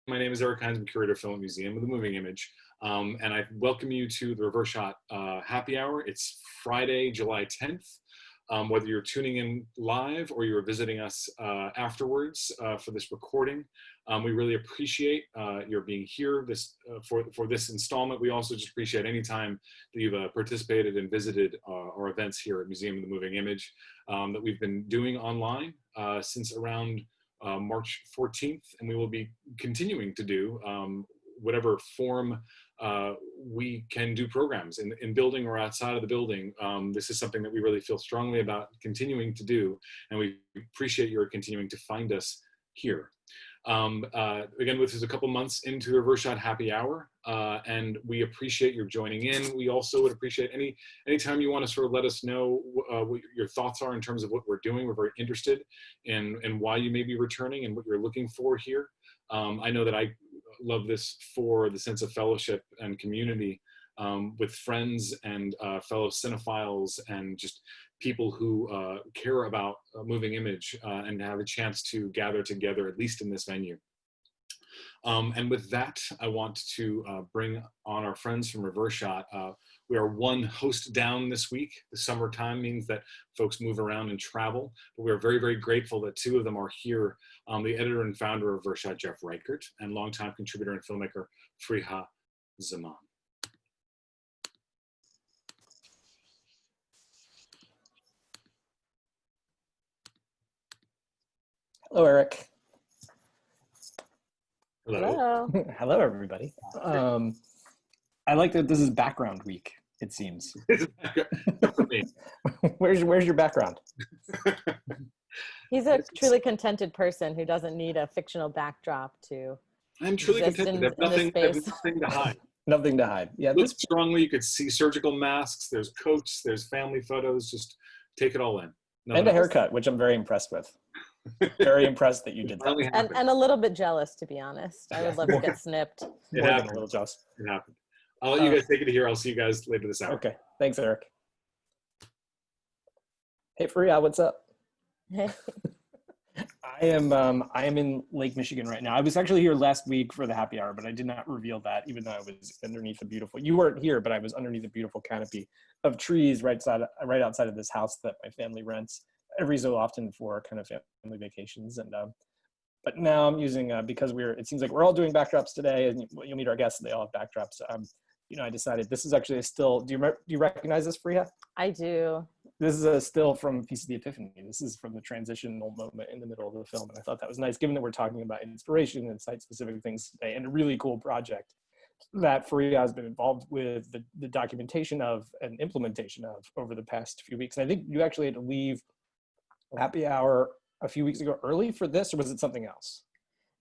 My name is Eric Hines. I'm curator of Film Museum of the Moving Image. And I welcome you to the Reverse Shot Happy Hour. It's Friday, July 10th. Whether you're tuning in live or you're visiting us afterwards for this recording, we really appreciate your being here for this installment. We also just appreciate any time that you've participated and visited our events here at Museum of the Moving Image that we've been doing online since around March 14th, and we will be continuing to do whatever form we can do programs in building or outside of the building. This is something that we really feel strongly about continuing to do, and we appreciate your continuing to find us here. Again, this is a couple months into the Reverse Shot Happy Hour, and we appreciate your joining in. We also would appreciate anytime you want to sort of let us know what your thoughts are in terms of what we're doing. We're very interested in why you may be returning and what you're looking for here. I know that I love this for the sense of fellowship and community with friends and fellow cinephiles and just people who care about moving image and have a chance to gather together, at least in this venue. And with that, I want to bring on our friends from Reverse Shot. We are one host down this week. The summertime means that folks move around and travel, but we are very, very grateful that two of them are here. The editor and founder of Reverse Shot, Jeff Reichert, and longtime contributor and filmmaker, Friha Zaman. Hello, Eric. Hello. Hello, everybody. I like that this is background week, it seems. For me. Where's your background? He's a truly contented person who doesn't need a fictional backdrop to I'm truly contented. I have nothing to hide. Nothing to hide. Yeah, Look strongly. You could see surgical masks. There's coats. There's family photos. Just take it all in. And a haircut, which I'm very impressed with. Very impressed that you did that. And a little bit jealous, to be honest. I would love to get snipped. It happened. A little jealous. It happened. I'll let you guys take it here. I'll see you guys later this hour. Okay. Thanks, Eric. Hey, Friha, what's up? Hey. I am in Lake Michigan right now. I was actually here last week for the happy hour, but I did not reveal that, even though I was underneath the beautiful, you weren't here, but I was underneath a beautiful canopy of trees right outside of this house that my family rents every so often for kind of family vacations. And but now I'm using because it seems like we're all doing backdrops today, and you'll meet our guests, they all have backdrops. I decided this is actually a still. Do you recognize this, Friha? I do. This is a still from Feast of the Epiphany. This is from the transitional moment in the middle of the film, and I thought that was nice, given that we're talking about inspiration and site-specific things today, and a really cool project that Friha has been involved with the documentation of and implementation of over the past few weeks. And I think you actually had to leave happy hour a few weeks ago early for this, or was it something else?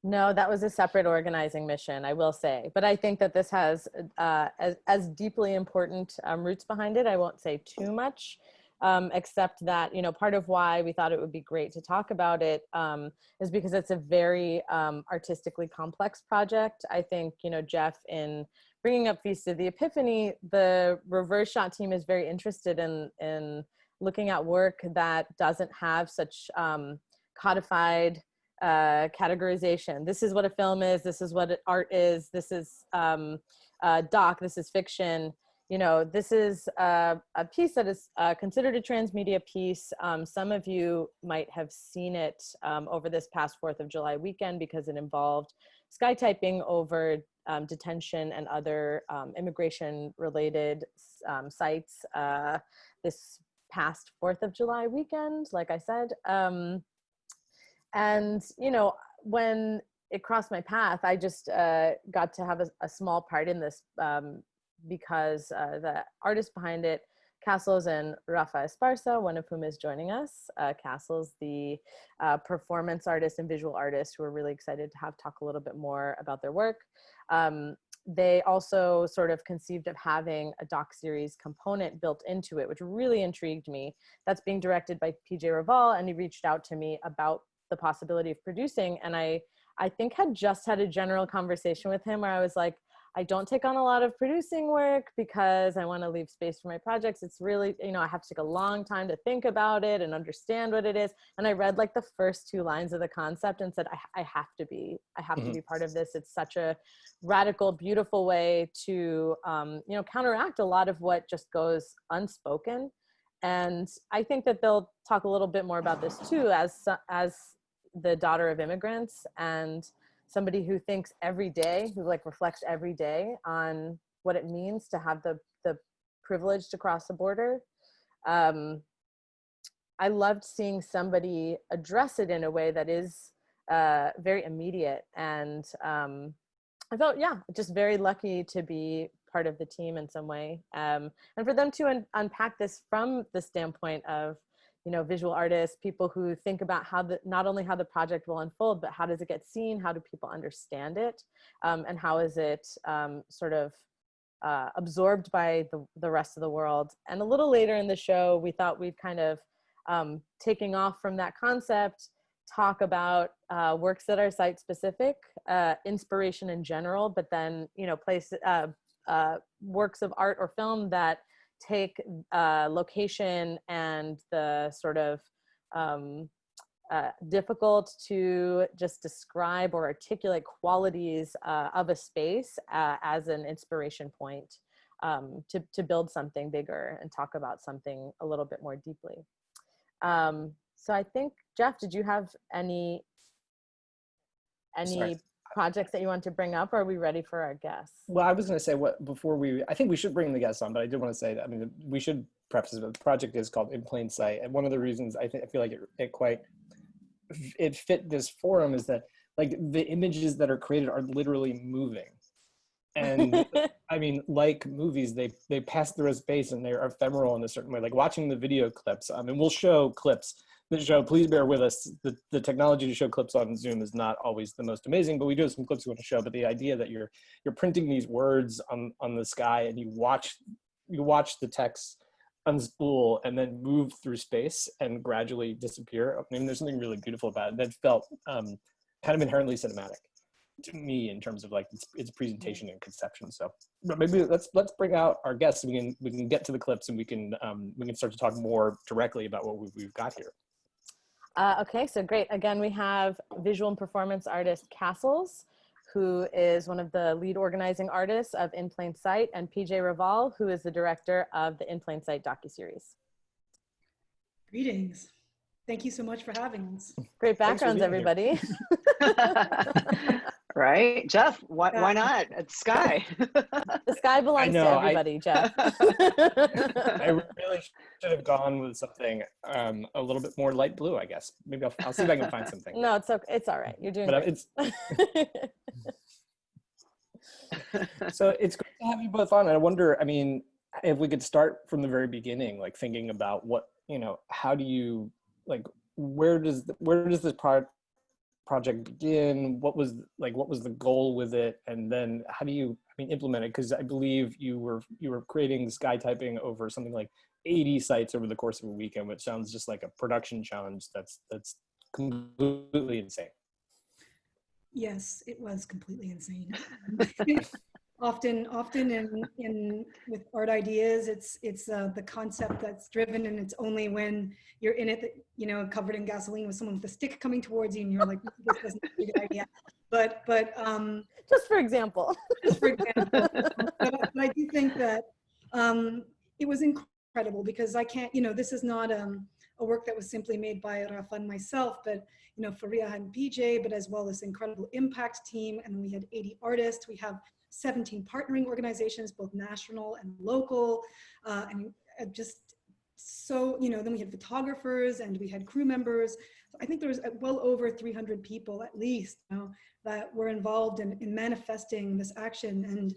No, that was a separate organizing mission, I will say. But I think that this has as deeply important roots behind it. I won't say too much, except that, part of why we thought it would be great to talk about it is because it's a very artistically complex project. I think, Jeff, in bringing up Feast of the Epiphany, the Reverse Shot team is very interested in looking at work that doesn't have such codified categorization. This is what a film is. This is what art is. This is doc. This is fiction. This is a piece that is considered a transmedia piece. Some of you might have seen it over this past 4th of July weekend because it involved sky typing over detention and other immigration-related sites this past 4th of July weekend, like I said. And, when it crossed my path, I just got to have a small part in this because the artists behind it, Cassils and Rafa Esparza, one of whom is joining us. Cassils, the performance artist and visual artist who we're really excited to have talk a little bit more about their work. They also sort of conceived of having a doc series component built into it, which really intrigued me. That's being directed by PJ Raval, and he reached out to me about the possibility of producing. And I think had just had a general conversation with him where I was like, I don't take on a lot of producing work because I want to leave space for my projects. It's really, I have to take a long time to think about it and understand what it is. And I read like the first 2 lines of the concept and said, I have to be part of this. It's such a radical, beautiful way to, counteract a lot of what just goes unspoken. And I think that they'll talk a little bit more about this too, as the daughter of immigrants and somebody who thinks every day, who like reflects every day on what it means to have the privilege to cross the border. I loved seeing somebody address it in a way that is very immediate. And I felt, just very lucky to be part of the team in some way. And for them to unpack this from the standpoint of, visual artists, people who think about not only how the project will unfold, but how does it get seen? How do people understand it? And how is it sort of absorbed by the rest of the world? And a little later in the show, we thought we'd kind of taking off from that concept, talk about works that are site specific, inspiration in general, but then, works of art or film that take location and the sort of difficult to just describe or articulate qualities of a space as an inspiration point to build something bigger and talk about something a little bit more deeply. So I think, Jeff, did you have any projects that you want to bring up, or are we ready for our guests? Well, I was going to say I think we should bring the guests on, but I did want to say that, we should preface that the project is called In Plain Sight. And one of the reasons I feel like it fit this forum is that like the images that are created are literally moving. And like movies, they pass through a space and they're ephemeral in a certain way. Like watching the video clips, we'll show clips. The show, please bear with us. The technology to show clips on Zoom is not always the most amazing, but we do have some clips we want to show. But the idea that you're printing these words on the sky and you watch the text unspool and then move through space and gradually disappear. There's something really beautiful about it that felt kind of inherently cinematic to me in terms of like its presentation and conception. So maybe let's bring out our guests. We can get to the clips and we can start to talk more directly about what we've got here. Okay, so great. Again, we have visual and performance artist Cassils, who is one of the lead organizing artists of In Plain Sight, and PJ Raval, who is the director of the In Plain Sight docuseries. Greetings. Thank you so much for having us. Great backgrounds, everybody. Right, Jeff, why not? It's sky. The sky belongs to everybody, Jeff. I really should have gone with something a little bit more light blue, I guess. Maybe I'll see if I can find something. No, it's okay. It's all right. You're doing great. So it's great to have you both on. And I wonder, if we could start from the very beginning, like thinking about what, how do you, like, where does this project begin? What was the goal with it, and then how do you implement it? Because I believe you were creating sky typing over something like 80 sites over the course of a weekend, which sounds just like a production challenge that's completely insane. Yes, it was completely insane. Often in with art ideas, it's the concept that's driven, and it's only when you're in it that, covered in gasoline with someone with a stick coming towards you, and you're like, this doesn't be a good idea. But just for example. But I do think that it was incredible, because I can't, this is not a work that was simply made by Rafa and myself, but Faria and PJ, but as well as incredible impact team, and we had 80 artists. We have 17 partnering organizations, both national and local, and just so, then we had photographers and we had crew members. So I think there was well over 300 people at least that were involved in manifesting this action. And,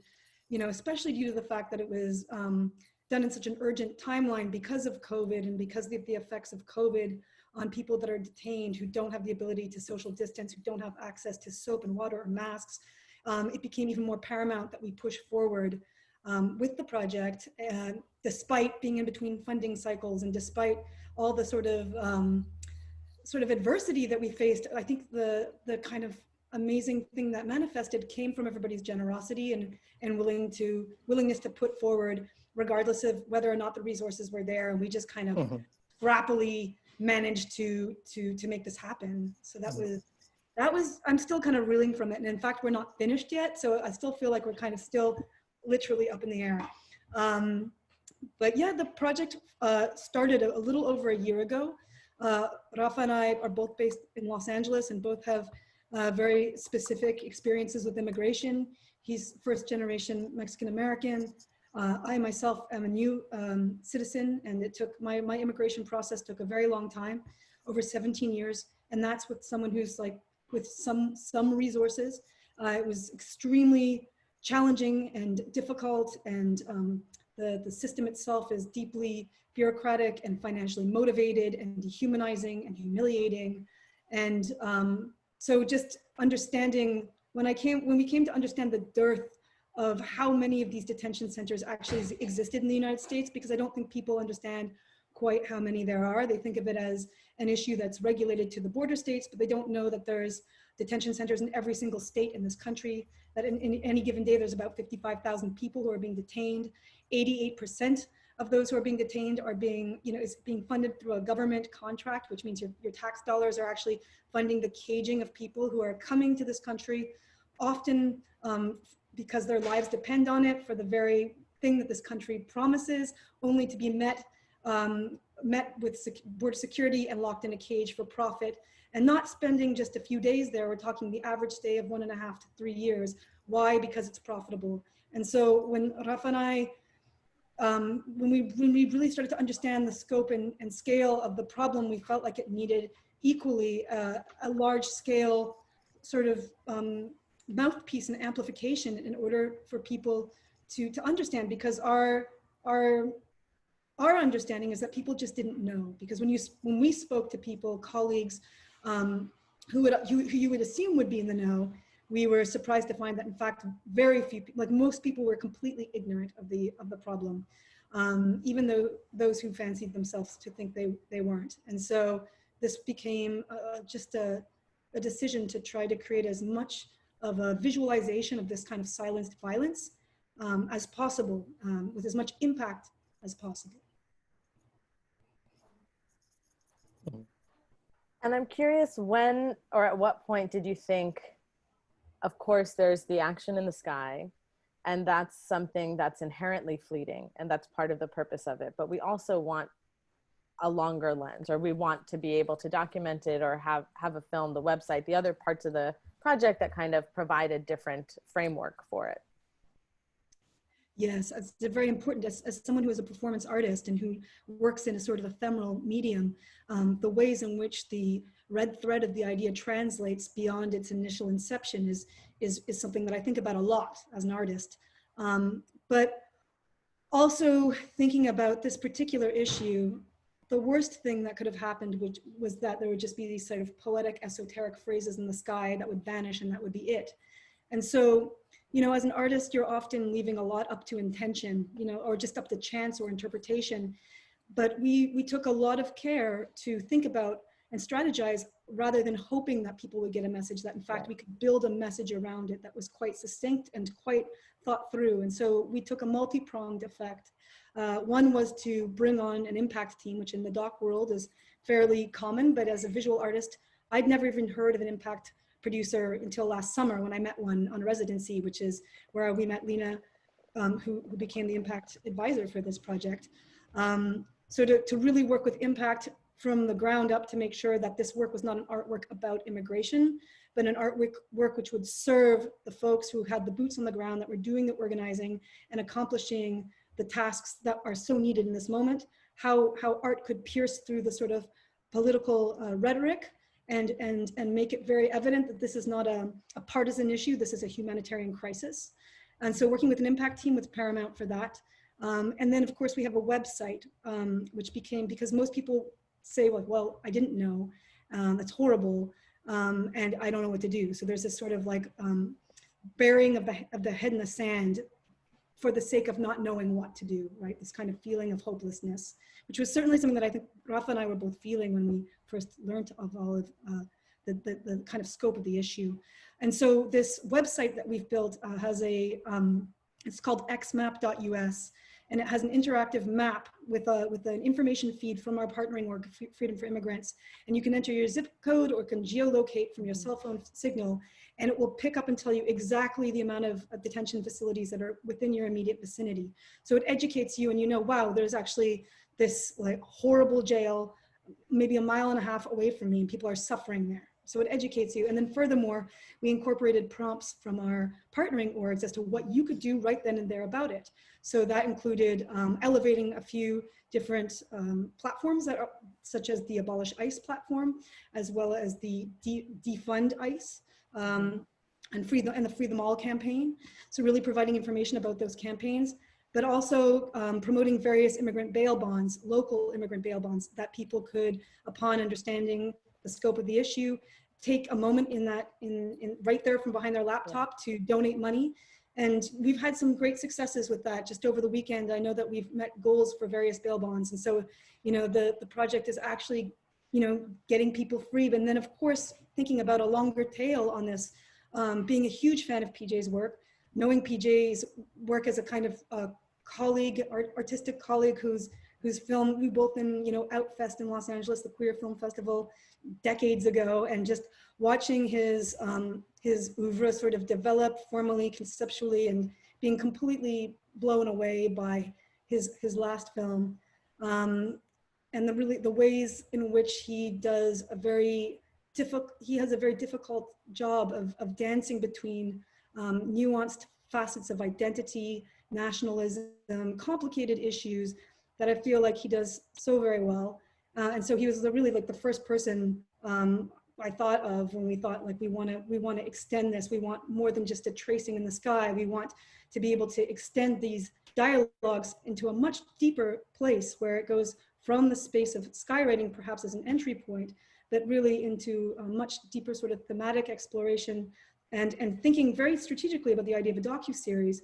especially due to the fact that it was done in such an urgent timeline because of COVID and because of the effects of COVID on people that are detained, who don't have the ability to social distance, who don't have access to soap and water or masks. It became even more paramount that we push forward with the project, and despite being in between funding cycles and despite all the sort of adversity that we faced. I think the kind of amazing thing that manifested came from everybody's generosity and willingness to put forward, regardless of whether or not the resources were there. And we just kind of rapidly managed to make this happen. So that was, I'm still kind of reeling from it. And in fact, we're not finished yet. So I still feel like we're kind of still literally up in the air. But yeah, the project started a little over a year ago. Rafa and I are both based in Los Angeles and both have very specific experiences with immigration. He's first generation Mexican American. I myself am a new citizen, and it took my immigration process took a very long time, over 17 years. And that's with someone who's like with some resources. It was extremely challenging and difficult, and the system itself is deeply bureaucratic and financially motivated and dehumanizing and humiliating. And so just understanding, when we came to understand the dearth of how many of these detention centers actually existed in the United States, because I don't think people understand quite how many there are. They think of it as an issue that's regulated to the border states, but they don't know that there's detention centers in every single state in this country, that in any given day, there's about 55,000 people who are being detained. 88% of those who are being detained are being, is being funded through a government contract, which means your tax dollars are actually funding the caging of people who are coming to this country, often because their lives depend on it, for the very thing that this country promises, only to be met with border security and locked in a cage for profit, and not spending just a few days there. We're talking the average stay of 1.5 to 3 years. Why? Because it's profitable. And so when Rafa and I, when we really started to understand the scope and scale of the problem, we felt like it needed equally a large scale sort of mouthpiece and amplification in order for people to understand, because our understanding is that people just didn't know. Because when we spoke to people, colleagues who you would assume would be in the know, we were surprised to find that in fact very few, like most people, were completely ignorant of the problem, even though those who fancied themselves to think they weren't. And so this became just a decision to try to create as much of a visualization of this kind of silenced violence as possible, with as much impact as possible. And I'm curious, when or at what point did you think, of course, there's the action in the sky, and that's something that's inherently fleeting, and that's part of the purpose of it. But we also want a longer lens, or we want to be able to document it or have a film, the website, the other parts of the project that kind of provide a different framework for it. Yes, it's very important. As someone who is a performance artist and who works in a sort of ephemeral medium, the ways in which the red thread of the idea translates beyond its initial inception is something that I think about a lot as an artist. But also thinking about this particular issue, the worst thing that could have happened was that there would just be these sort of poetic, esoteric phrases in the sky that would vanish, and that would be it. And so, as an artist, you're often leaving a lot up to intention, or just up to chance or interpretation. But we took a lot of care to think about and strategize, rather than hoping that people would get a message, that in fact we could build a message around it that was quite succinct and quite thought through. And so we took a multi-pronged effect. One was to bring on an impact team, which in the doc world is fairly common, but as a visual artist, I'd never even heard of an impact producer until last summer, when I met one on residency, which is where we met Lena, who became the impact advisor for this project. So to really work with impact from the ground up, to make sure that this work was not an artwork about immigration, but an artwork which would serve the folks who had the boots on the ground, that were doing the organizing and accomplishing the tasks that are so needed in this moment, how art could pierce through the sort of political rhetoric and make it very evident that this is not a partisan issue, this is a humanitarian crisis. And so working with an impact team was paramount for that. And then of course we have a website, which became, because most people say, well, I didn't know, that's horrible, and I don't know what to do. So there's this sort of like burying of the head in the sand for the sake of not knowing what to do, right? This kind of feeling of hopelessness, which was certainly something that I think Rafa and I were both feeling when we first learned of all of the kind of scope of the issue. And so this website that we've built has it's called XMAP.us, and it has an interactive map with an information feed from our partnering org, Freedom for Immigrants. And you can enter your zip code or can geolocate from your cell phone signal, and it will pick up and tell you exactly the amount of detention facilities that are within your immediate vicinity. So it educates you, and you know, wow, there's actually this like horrible jail maybe a mile and a half away from me, and people are suffering there. So it educates you. And then furthermore, we incorporated prompts from our partnering orgs as to what you could do right then and there about it. So that included elevating a few different platforms that are, such as the Abolish ICE platform, as well as the Defund ICE and the Free Them All campaign. So really providing information about those campaigns, but also promoting various immigrant bail bonds, local immigrant bail bonds that people could, upon understanding the scope of the issue, take a moment in right there from behind their laptop to donate money. And we've had some great successes with that. Just over the weekend, I know that we've met goals for various bail bonds. And so, you know, the project is actually, you know, getting people free. And then of course, thinking about a longer tail on this, being a huge fan of PJ's work, knowing PJ's work as a kind of colleague, artistic colleague who's filmed, we both in, you know, Outfest in Los Angeles, the Queer Film Festival decades ago, and just watching his oeuvre sort of develop formally, conceptually, and being completely blown away by his last film. And the ways in which he does he has a very difficult job of dancing between nuanced facets of identity, nationalism, complicated issues that I feel like he does so very well. And so he was really like the first person I thought of when we thought like we want to extend this. We want more than just a tracing in the sky. We want to be able to extend these dialogues into a much deeper place where it goes from the space of skywriting perhaps as an entry point, but really into a much deeper sort of thematic exploration and thinking very strategically about the idea of a docuseries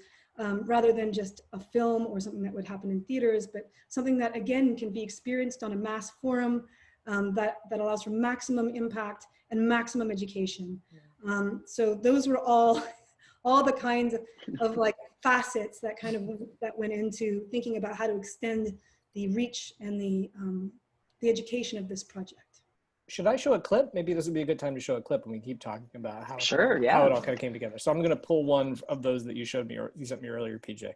rather than just a film or something that would happen in theaters, but something that again can be experienced on a mass forum that allows for maximum impact and maximum education. So those were all the kinds of like facets that that went into thinking about how to extend the reach and the education of this project. Should I show a clip? Maybe this would be a good time to show a clip, and we keep talking about how yeah, how it all kind of came together. So I'm going to pull one of those that you showed me, or you sent me earlier, PJ.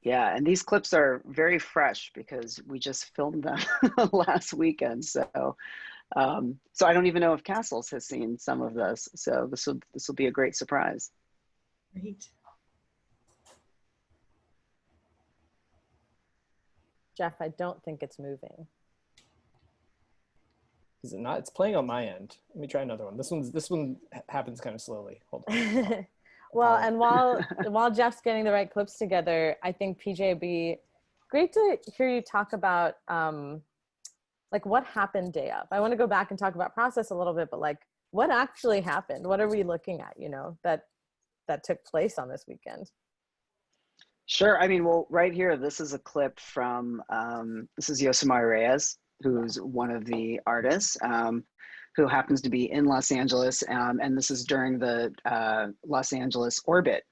Yeah, and these clips are very fresh because we just filmed them last weekend. So, so I don't even know if Cassils has seen some of this. So this will be a great surprise. Great. Jeff, I don't think it's moving. Is it not? It's playing on my end. Let me try another one. This one happens kind of slowly. Hold on. Well, and while Jeff's getting the right clips together, I think PJ, it'd be great to hear you talk about like what happened day up. I want to go back and talk about process a little bit, but like what actually happened? What are we looking at, you know, that took place on this weekend? Sure. I mean, well, right here, this is a clip from, this is Yosemar Reyes, who's one of the artists, who happens to be in Los Angeles. And this is during the Los Angeles orbit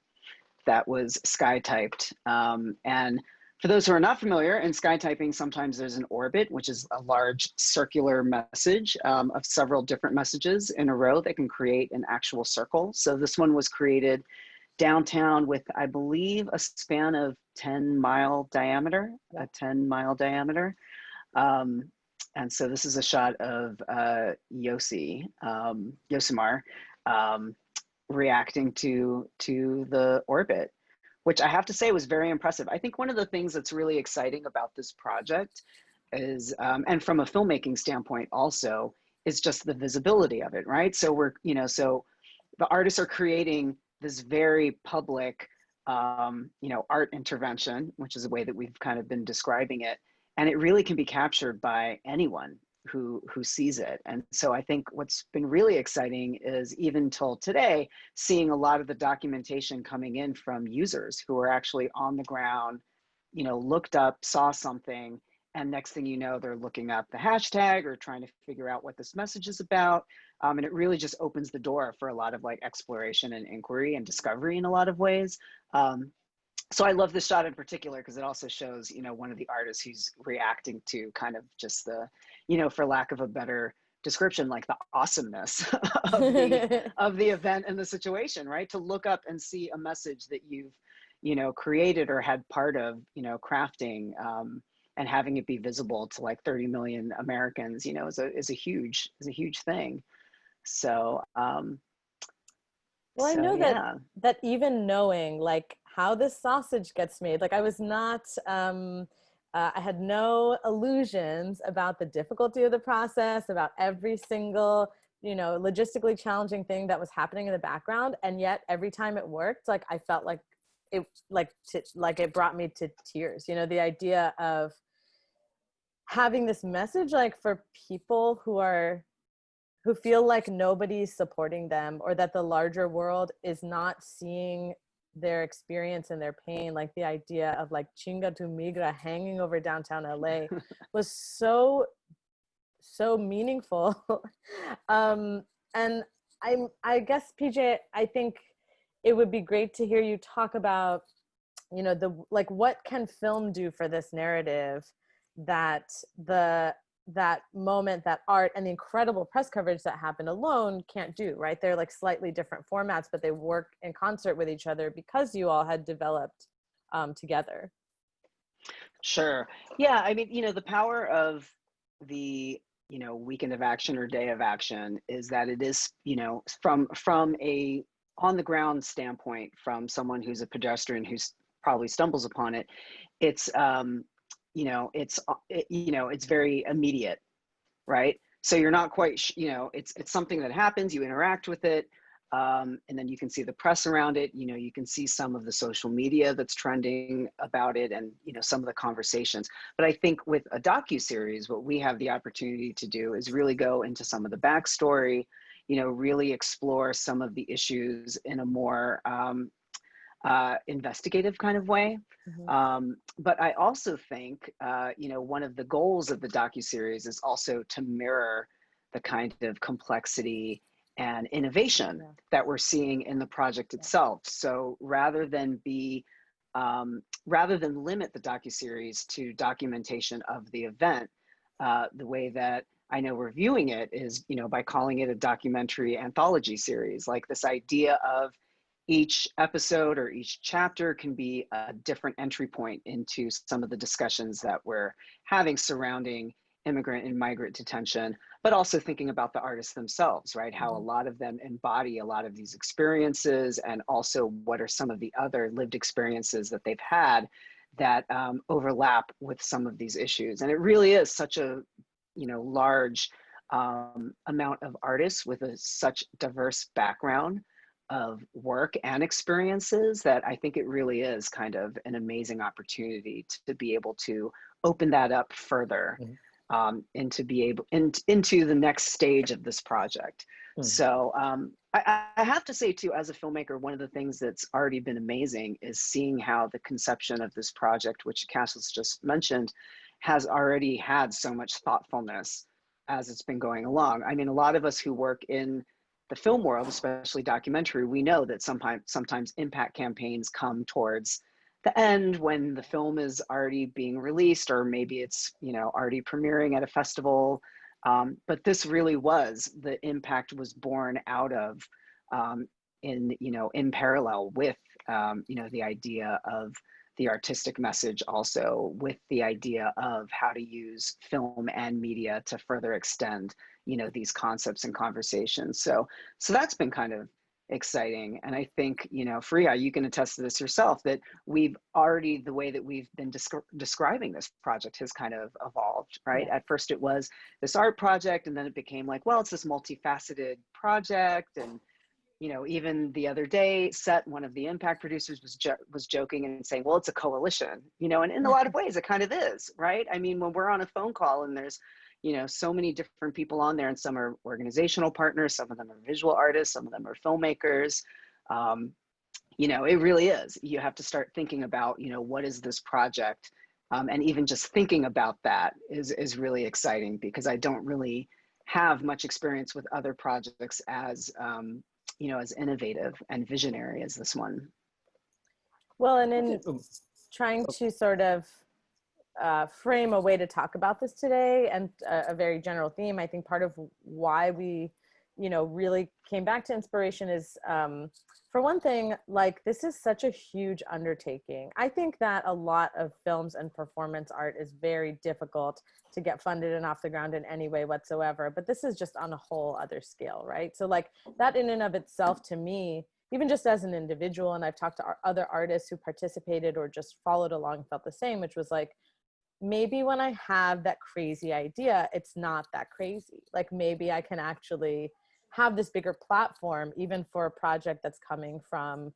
that was sky typed. And for those who are not familiar, in sky typing, sometimes there's an orbit, which is a large circular message of several different messages in a row that can create an actual circle. So this one was created downtown with, I believe, a span of 10-mile diameter, a 10-mile diameter. And so this is a shot of Yosemar reacting to the orbit, which I have to say was very impressive. I think one of the things that's really exciting about this project is, and from a filmmaking standpoint also, is just the visibility of it, right? So we're, you know, so the artists are creating this very public, you know, art intervention, which is a way that we've kind of been describing it. And it really can be captured by anyone who sees it. And so I think what's been really exciting is even till today, seeing a lot of the documentation coming in from users who are actually on the ground, you know, looked up, saw something, And next thing you know, they're looking up the hashtag or trying to figure out what this message is about. And it really just opens the door for a lot of like exploration and inquiry and discovery in a lot of ways. So I love this shot in particular because it also shows, you know, one of the artists who's reacting to kind of just the, you know, for lack of a better description, like the awesomeness of the event and the situation, right? To look up and see a message that you've, you know, created or had part of, you know, crafting, and having it be visible to like 30 million Americans, you know, is a huge thing. So, Well, I so know yeah. that even knowing like how this sausage gets made, like I was not, I had no illusions about the difficulty of the process, about every single, you know, logistically challenging thing that was happening in the background. And yet every time it worked, like I felt like it, like it brought me to tears, you know, the idea of having this message, like for people who feel like nobody's supporting them, or that the larger world is not seeing their experience and their pain. Like the idea of like Chinga tu Migra hanging over downtown LA was so meaningful. And I guess, PJ, I think it would be great to hear you talk about, you know, the, like, what can film do for this narrative that that moment, that art, and the incredible press coverage that happened alone can't do, right? They're like slightly different formats, but they work in concert with each other because you all had developed together. Sure. Yeah. I mean, you know, the power of the, you know, weekend of action or day of action is that it is, you know, from a on the ground standpoint, from someone who's a pedestrian who's probably stumbles upon it, it's, you know, you know, it's very immediate, right? So you're not quite, you know, it's something that happens, you interact with it, and then you can see the press around it. You know, you can see some of the social media that's trending about it, and you know, some of the conversations. But I think with a docuseries, what we have the opportunity to do is really go into some of the backstory, you know, really explore some of the issues in a more investigative kind of way. But I also think, you know, one of the goals of the docuseries is also to mirror the kind of complexity and innovation that we're seeing in the project itself. So rather than limit the docuseries to documentation of the event, the way that I know we're viewing it is, you know, by calling it a documentary anthology series, like this idea of each episode or each chapter can be a different entry point into some of the discussions that we're having surrounding immigrant and migrant detention, but also thinking about the artists themselves, right? How a lot of them embody a lot of these experiences, and also what are some of the other lived experiences that they've had that overlap with some of these issues. And it really is such a, you know, large amount of artists with such diverse background of work and experiences that I think it really is kind of an amazing opportunity to be able to open that up further, and to be able into the next stage of this project. So I have to say too, as a filmmaker, one of the things that's already been amazing is seeing how the conception of this project, which Cassils just mentioned, has already had so much thoughtfulness as it's been going along. I mean, a lot of us who work in the film world, especially documentary, we know that sometimes impact campaigns come towards the end when the film is already being released, or maybe it's, you know, already premiering at a festival. But this really was, the impact was born out of, in parallel with, you know, the idea of the artistic message, also with the idea of how to use film and media to further extend, you know, these concepts and conversations. So that's been kind of exciting. And I think, you know, Faria, you can attest to this yourself, that we've already, the way that we've been describing this project has kind of evolved, right? At first it was this art project, and then it became like, well, it's this multifaceted project. And you know, even the other day, one of the impact producers was joking and saying, well, it's a coalition, you know, and in a lot of ways it kind of is, right? I mean, when we're on a phone call and there's, you know, so many different people on there, and some are organizational partners, some of them are visual artists, some of them are filmmakers. You know, it really is. You have to start thinking about, you know, what is this project And even just thinking about that is really exciting, because I don't really have much experience with other projects as, you know, as innovative and visionary as this one. Well, and in trying to sort of frame a way to talk about this today, and a very general theme, I think part of why we, you know, really came back to inspiration is, for one thing, like, this is such a huge undertaking. I think that a lot of films and performance art is very difficult to get funded and off the ground in any way whatsoever, but this is just on a whole other scale, right? So like, that in and of itself, to me, even just as an individual, and I've talked to other artists who participated or just followed along, felt the same, which was like, maybe when I have that crazy idea, it's not that crazy. Like, maybe I can actually have this bigger platform, even for a project that's coming from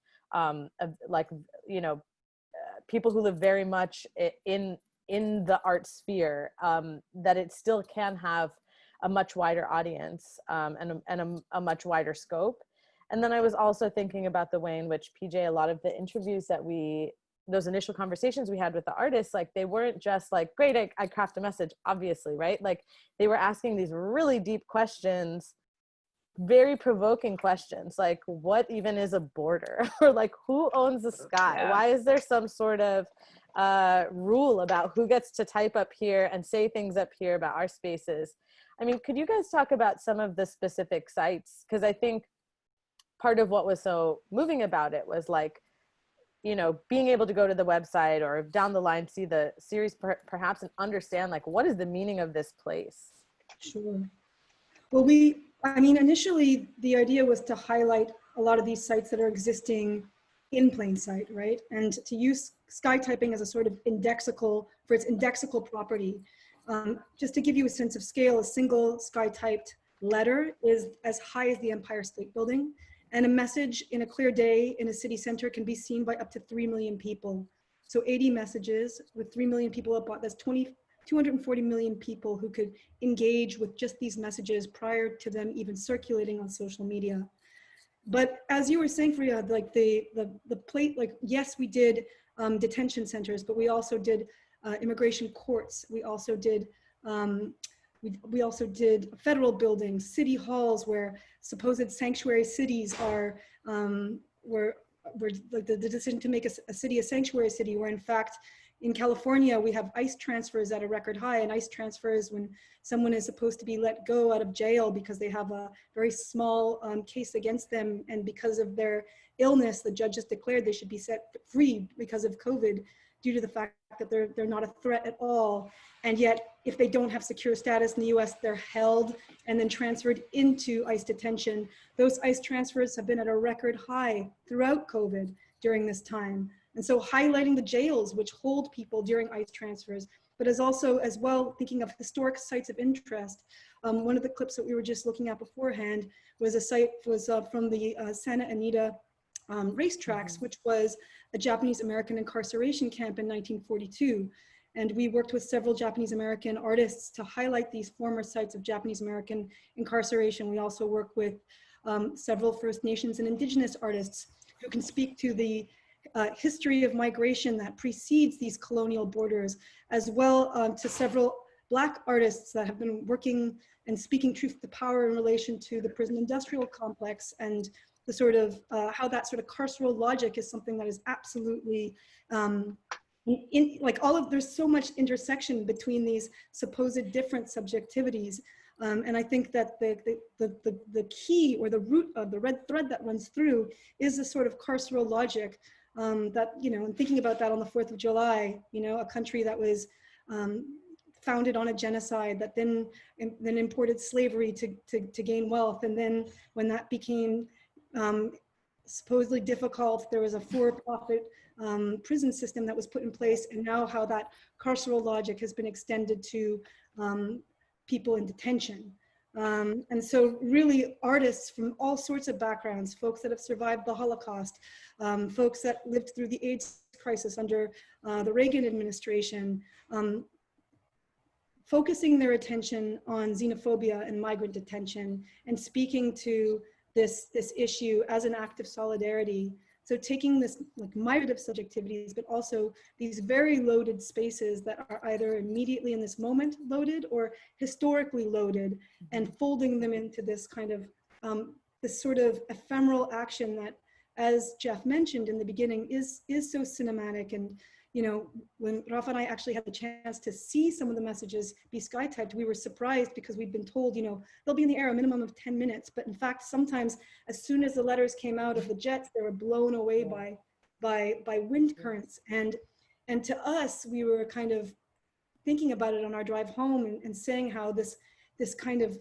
like, you know, people who live very much in the art sphere, that it still can have a much wider audience, and a much wider scope. And then I was also thinking about the way in which, PJ, a lot of the interviews that those initial conversations we had with the artists, like, they weren't just like, great, I craft a message, obviously, right? Like, they were asking these really deep questions, very provoking questions, like, what even is a border? Or like, who owns the sky? Yeah. Why is there some sort of rule about who gets to type up here and say things up here about our spaces? I mean, could you guys talk about some of the specific sites? Because I think part of what was so moving about it was like, you know, being able to go to the website or down the line see the series perhaps, and understand, like, what is the meaning of this place? Sure. Well, I mean, initially the idea was to highlight a lot of these sites that are existing in plain sight, right? And to use sky typing as a sort of indexical, for its indexical property. Just to give you a sense of scale, a single sky typed letter is as high as the Empire State Building. And a message in a clear day in a city center can be seen by up to 3 million people. So 80 messages with 3 million people up, that's 240 million people who could engage with just these messages prior to them even circulating on social media. But as you were saying, Faria, like the plate, like, yes, we did detention centers, but we also did immigration courts. We also did we also did federal buildings, city halls, where supposed sanctuary cities are, were like the decision to make a city a sanctuary city, where in fact, in California, we have ICE transfers at a record high, and ICE transfers when someone is supposed to be let go out of jail because they have a very small case against them, and because of their illness, the judge has declared they should be set free because of COVID, due to the fact that they're not a threat at all. And yet, if they don't have secure status in the US, they're held and then transferred into ICE detention. Those ICE transfers have been at a record high throughout COVID during this time. And so highlighting the jails which hold people during ICE transfers, but as well thinking of historic sites of interest. One of the clips that we were just looking at beforehand was from the Santa Anita racetracks, which was a Japanese American incarceration camp in 1942. And we worked with several Japanese American artists to highlight these former sites of Japanese American incarceration. We also work with several First Nations and Indigenous artists who can speak to the history of migration that precedes these colonial borders, as well to several Black artists that have been working and speaking truth to power in relation to the prison industrial complex, and the sort of how that sort of carceral logic is something that is absolutely there's so much intersection between these supposed different subjectivities. And I think that the key, or the root of the red thread that runs through, is a sort of carceral logic that, you know, and thinking about that on the 4th of July, you know, a country that was founded on a genocide, that then imported slavery to gain wealth. And then when that became supposedly difficult, there was a for-profit prison system that was put in place, and now how that carceral logic has been extended to people in detention. And so really artists from all sorts of backgrounds, folks that have survived the Holocaust, folks that lived through the AIDS crisis under the Reagan administration, focusing their attention on xenophobia and migrant detention, and speaking to this issue as an act of solidarity So taking this like myriad subjectivities, but also these very loaded spaces that are either immediately in this moment loaded or historically loaded, and folding them into this kind of this sort of ephemeral action that, as Jeff mentioned in the beginning, is so cinematic. And you know, when Rafa and I actually had the chance to see some of the messages be sky typed, we were surprised because we'd been told, you know, they'll be in the air a minimum of 10 minutes. But in fact, sometimes as soon as the letters came out of the jets, they were blown away by wind currents. And to us, we were kind of thinking about it on our drive home and saying how this kind of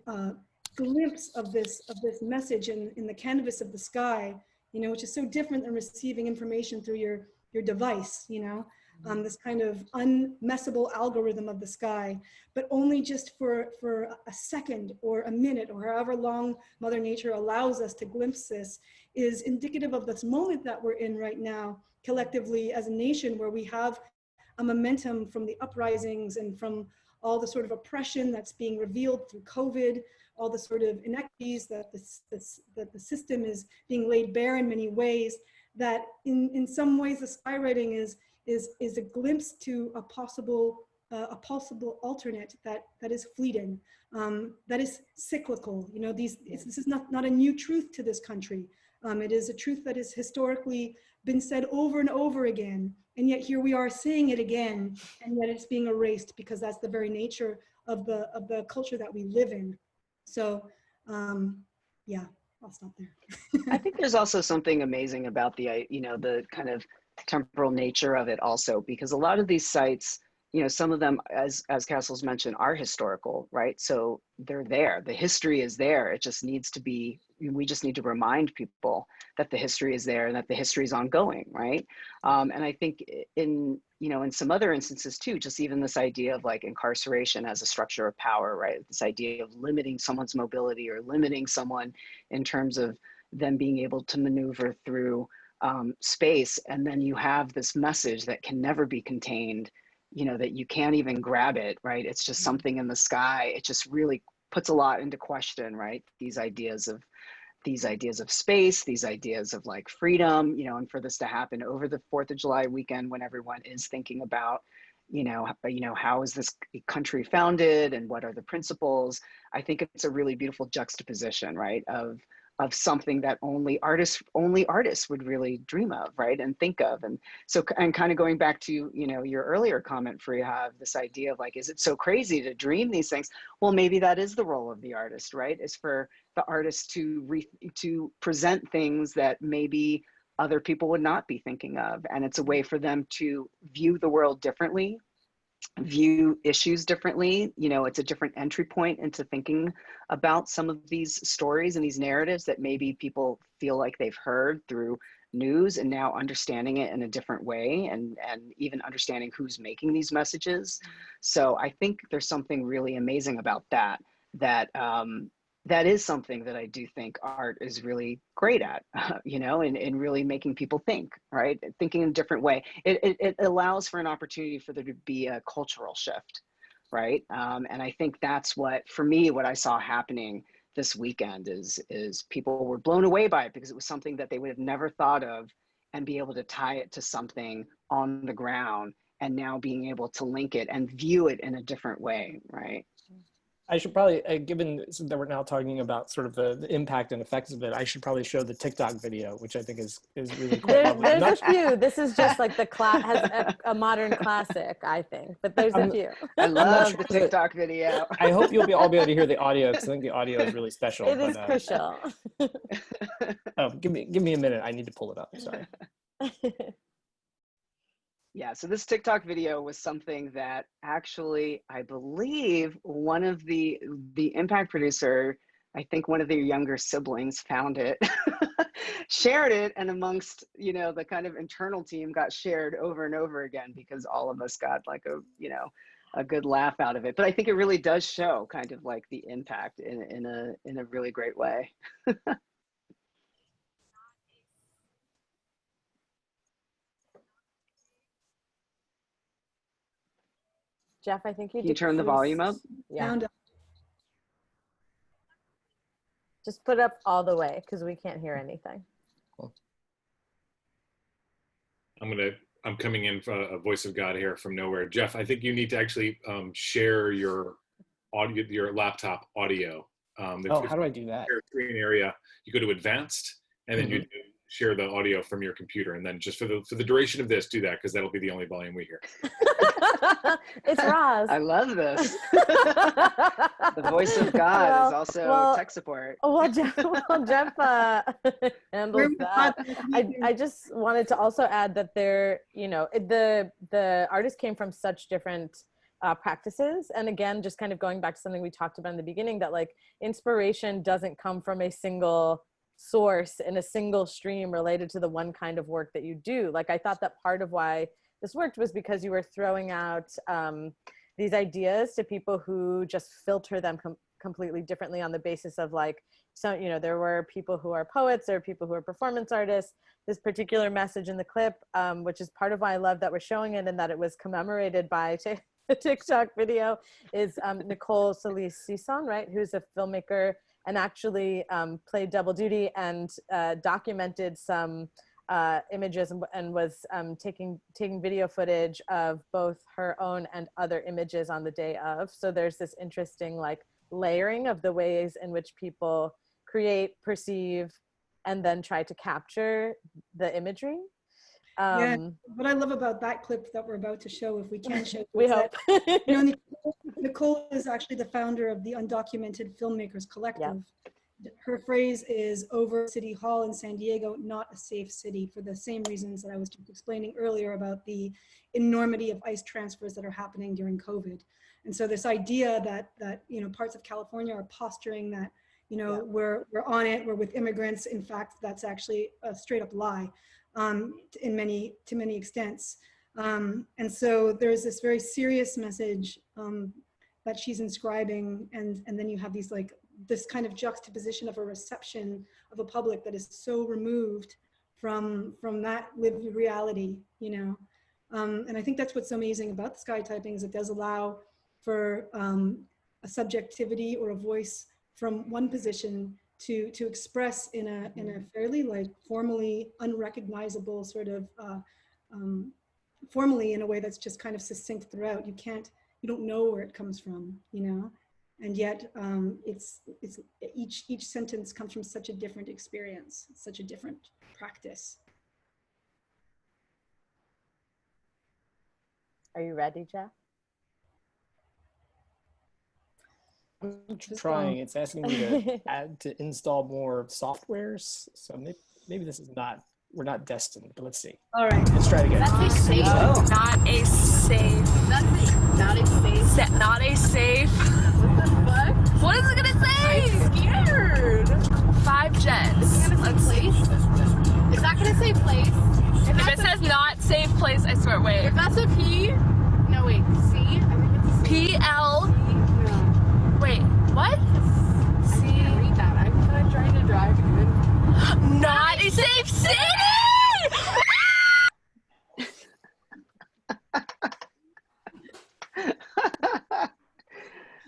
glimpse of this message in the canvas of the sky, you know, which is so different than receiving information through your device, you know, this kind of unmessable algorithm of the sky, but only just for a second or a minute or however long Mother Nature allows us to glimpse this, is indicative of this moment that we're in right now, collectively as a nation, where we have a momentum from the uprisings and from all the sort of oppression that's being revealed through COVID, all the sort of inequities that the system is being laid bare in many ways, that in some ways the skywriting is a glimpse to a possible alternate that is fleeting, that is cyclical. You know, this is not a new truth to this country. It is a truth that has historically been said over and over again, and yet here we are saying it again, and yet it's being erased because that's the very nature of the culture that we live in. So, yeah, I'll stop there. I think there's also something amazing about the, you know, the kind of temporal nature of it also, because a lot of these sites, you know, some of them, as Cassils mentioned, are historical, right? So they're there, the history is there. It just needs to be, we just need to remind people that the history is there and that the history is ongoing, right? And I think in, you know, in some other instances too, just even this idea of like incarceration as a structure of power, right? This idea of limiting someone's mobility or limiting someone in terms of them being able to maneuver through space. And then you have this message that can never be contained, you know, that you can't even grab it, right? It's just something in the sky. It just really puts a lot into question, right? These ideas of space, these ideas of like freedom, you know, and for this to happen over the 4th of July weekend when everyone is thinking about, you know, how is this country founded and what are the principles? I think it's a really beautiful juxtaposition, right? Of something that only artists would really dream of, right? And think of. And so, and kind of going back to, you know, your earlier comment, Freya, this idea of like, is it so crazy to dream these things? Well, maybe that is the role of the artist, right? Is for the artist to present things that maybe other people would not be thinking of. And it's a way for them to view the world differently, view issues differently. You know, it's a different entry point into thinking about some of these stories and these narratives that maybe people feel like they've heard through news, and now understanding it in a different way, and even understanding who's making these messages. So I think there's something really amazing about that that is something that I do think art is really great at, you know, in really making people think, right? Thinking in a different way. It allows for an opportunity for there to be a cultural shift, right? And I think that's what, for me, what I saw happening this weekend is people were blown away by it because it was something that they would have never thought of, and be able to tie it to something on the ground, and now being able to link it and view it in a different way, right? I should probably, given that we're now talking about sort of the impact and effects of it, I should probably show the TikTok video, which I think is really quite lovely. There's a few. This is just like has a modern classic, I think, but there's a few. I love the TikTok video. I hope you'll all be able to hear the audio, because I think the audio is really special. It is crucial. Oh, give me a minute. I need to pull it up. Sorry. Yeah, so this TikTok video was something that actually, I believe one of the impact producer, I think one of their younger siblings found it, shared it, and amongst, you know, the kind of internal team got shared over and over again, because all of us got like a, you know, a good laugh out of it. But I think it really does show kind of like the impact in a really great way. Jeff, I think Can you turn the volume up? Yeah. Just put it up all the way, because we can't hear anything. Cool. I'm coming in for a voice of God here from nowhere. Jeff, I think you need to actually share your audio, your laptop audio. Oh, how do I do that? Share screen area, you go to advanced, and then you share the audio from your computer, and then just for the duration of this, do that, because that'll be the only volume we hear. It's Roz. I love this. The voice of God is also tech support. Well, Jeff handles that. I just wanted to also add that there, you know, the artists came from such different practices. And again, just kind of going back to something we talked about in the beginning, that like inspiration doesn't come from a single source in a single stream related to the one kind of work that you do. Like, I thought that part of why this worked was because you were throwing out these ideas to people who just filter them completely differently on the basis of like, so, you know, there were people who are poets, there are people who are performance artists. This particular message in the clip, which is part of why I love that we're showing it and that it was commemorated by a TikTok video, is Nicole Solis-Sison, right, who's a filmmaker and actually played double duty and documented some images and was taking video footage of both her own and other images on the day of. So there's this interesting like layering of the ways in which people create, perceive, and then try to capture the imagery. Yeah, what I love about that clip that we're about to show, if we can show, we hope. That, you know, Nicole is actually the founder of the Undocumented Filmmakers Collective. Yep. Her phrase is over City Hall in San Diego, not a safe city, for the same reasons that I was just explaining earlier about the enormity of ICE transfers that are happening during COVID. And so this idea that you know, parts of California are posturing that, you know, we're on it, we're with immigrants. In fact, that's actually a straight up lie. To many extents. And so there's this very serious message that she's inscribing, and then you have these like this kind of juxtaposition of a reception of a public that is so removed from that lived reality, you know. And I think that's what's so amazing about the sky typing, is it does allow for a subjectivity or a voice from one position to express in a fairly like formally unrecognizable sort of formally in a way that's just kind of succinct throughout. You don't know where it comes from, you know, and yet it's each sentence comes from such a different experience, such a different practice. Are you ready, Jeff? I'm trying. It's asking me to install more softwares. So maybe this is we're not destined, but let's see. All right. Let's try it again. That's a safe. Oh. Not a safe. That's not a safe. Not a safe. What the fuck? What is it gonna say? I'm scared. 5 gens. Is it gonna say place? Is that gonna say place? If it says not safe place, I swear. Wait. If that's a P. No wait. C. I think it's a C. PL. No. Wait. What? I can't read that. I'm trying to drive. Not a safe city.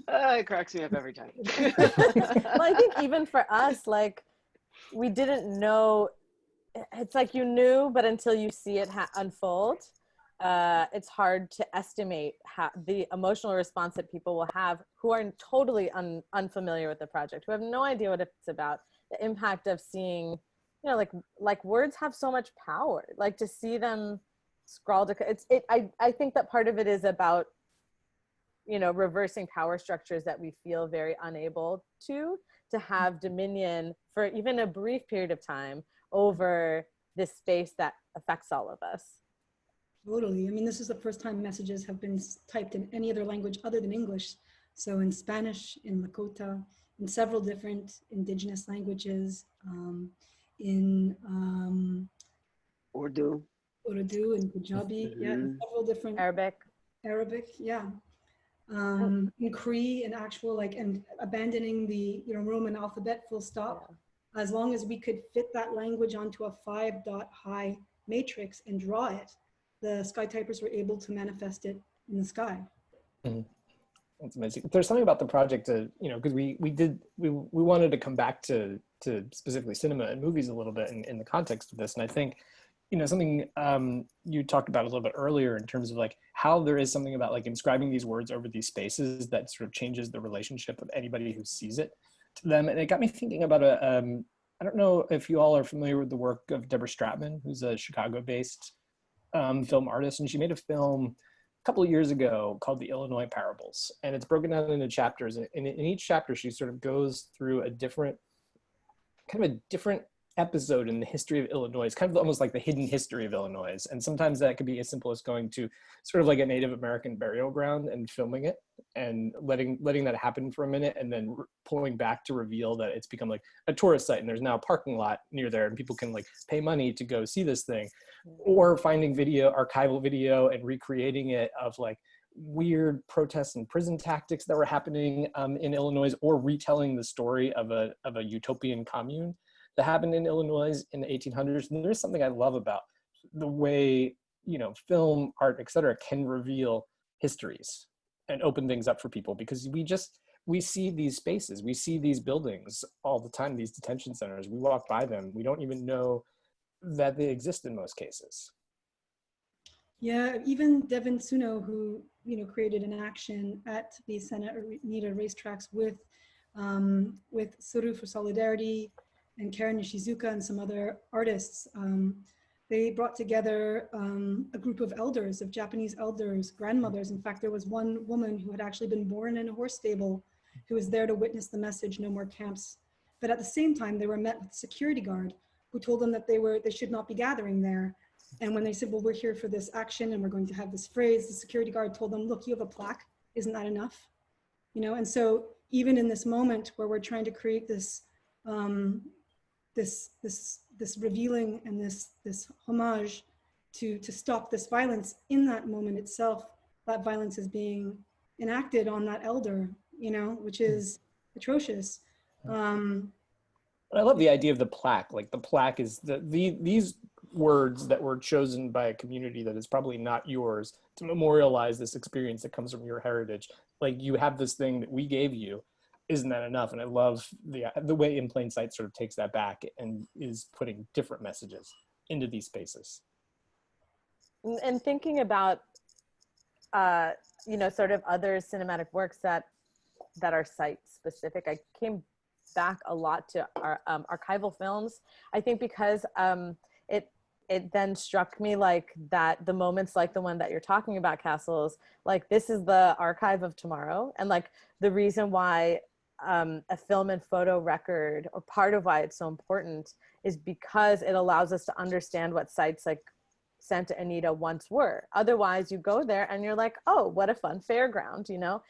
It cracks me up every time. Well, I think even for us, like, we didn't know. It's like you knew, but until you see it unfold, it's hard to estimate how the emotional response that people will have who are totally unfamiliar with the project, who have no idea what it's about. The impact of seeing, you know, like words have so much power. Like to see them scrawled. I think that part of it is about, you know, reversing power structures that we feel very unable to have dominion for even a brief period of time over this space that affects all of us. Totally. I mean, this is the first time messages have been typed in any other language other than English. So in Spanish, in Lakota, in several different indigenous languages, in Urdu and Punjabi, yeah, in several different Arabic, yeah. In Cree, and actual like, and abandoning the, you know, Roman alphabet full stop. Yeah. As long as we could fit that language onto a 5-dot high matrix and draw it, the sky typers were able to manifest it in the sky. Mm-hmm. That's amazing. There's something about the project, you know, because we wanted to come back to specifically cinema and movies a little bit in the context of this, and I think you know, something you talked about a little bit earlier in terms of like how there is something about like inscribing these words over these spaces that sort of changes the relationship of anybody who sees it to them. And it got me thinking about I don't know if you all are familiar with the work of Deborah Stratman, who's a Chicago-based film artist, and she made a film a couple of years ago called The Illinois Parables, and it's broken down into chapters. And in each chapter, she sort of goes through a different episode in the history of Illinois. It's kind of almost like the hidden history of Illinois. And sometimes that could be as simple as going to sort of like a Native American burial ground and filming it and letting that happen for a minute, and then pulling back to reveal that it's become like a tourist site and there's now a parking lot near there and people can like pay money to go see this thing. Or finding archival video and recreating it of like weird protests and prison tactics that were happening in Illinois, or retelling the story of a utopian commune that happened in Illinois in the 1800s. And there's something I love about the way, you know, film, art, et cetera, can reveal histories and open things up for people, because we see these spaces, we see these buildings all the time, these detention centers, we walk by them, we don't even know that they exist in most cases. Yeah, even Devin Suno, who, you know, created an action at the Santa Anita racetracks with Suru for Solidarity and Karen Nishizuka and some other artists. They brought together a group of elders, of Japanese elders, grandmothers. In fact, there was one woman who had actually been born in a horse stable who was there to witness the message, no more camps. But at the same time, they were met with a security guard who told them that they should not be gathering there. And when they said, well, we're here for this action and we're going to have this phrase, the security guard told them, look, you have a plaque, isn't that enough? You know, and so even in this moment where we're trying to create this this revealing and this homage to stop this violence, in that moment itself, that violence is being enacted on that elder, you know, which is atrocious. I love the idea of the plaque. Like the plaque is these words that were chosen by a community that is probably not yours to memorialize this experience that comes from your heritage. Like, you have this thing that we gave you, isn't that enough? And I love the way In Plain Sight sort of takes that back and is putting different messages into these spaces. And thinking about, you know, sort of other cinematic works that are site specific, I came back a lot to our archival films. I think because it then struck me like that the moments like the one that you're talking about, Cassils, like this is the archive of tomorrow. And like the reason why a film and photo record, or part of why it's so important, is because it allows us to understand what sites like Santa Anita once were. Otherwise you go there and you're like, oh, what a fun fairground, you know?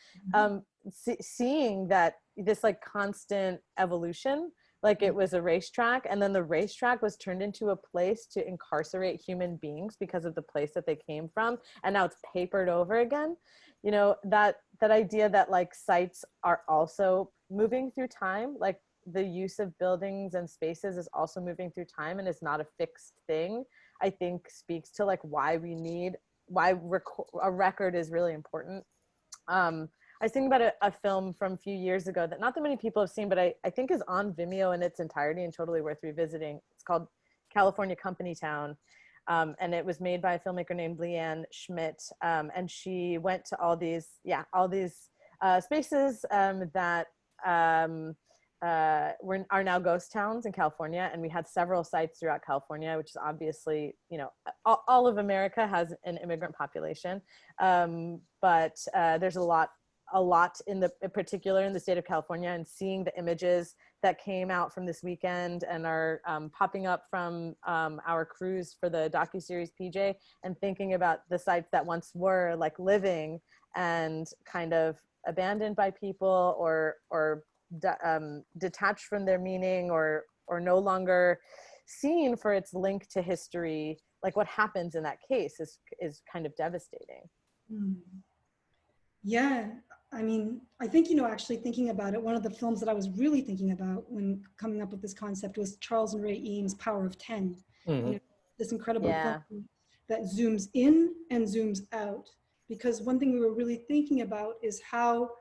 Seeing that this like constant evolution, like it was a racetrack, and then the racetrack was turned into a place to incarcerate human beings because of the place that they came from, and now it's papered over again. You know, that idea that like sites are also moving through time, like the use of buildings and spaces is also moving through time and is not a fixed thing, I think speaks to like why a record is really important. I was thinking about a film from a few years ago that not that many people have seen, but I think is on Vimeo in its entirety and totally worth revisiting. It's called California Company Town. And it was made by a filmmaker named Leanne Schmidt. And she went to all these spaces that are now ghost towns in California. And we had several sites throughout California, which is obviously, you know, all of America has an immigrant population. But there's a lot in particular in the state of California, and seeing the images that came out from this weekend and are popping up from our cruise for the docuseries PJ, and thinking about the sites that once were like living and kind of abandoned by people or detached from their meaning or no longer seen for its link to history. Like what happens in that case is kind of devastating. Yeah, I mean, I think, you know, actually thinking about it, one of the films that I was really thinking about when coming up with this concept was Charles and Ray Eames' Power of 10. You know, this incredible film that zooms in and zooms out. Because one thing we were really thinking about is how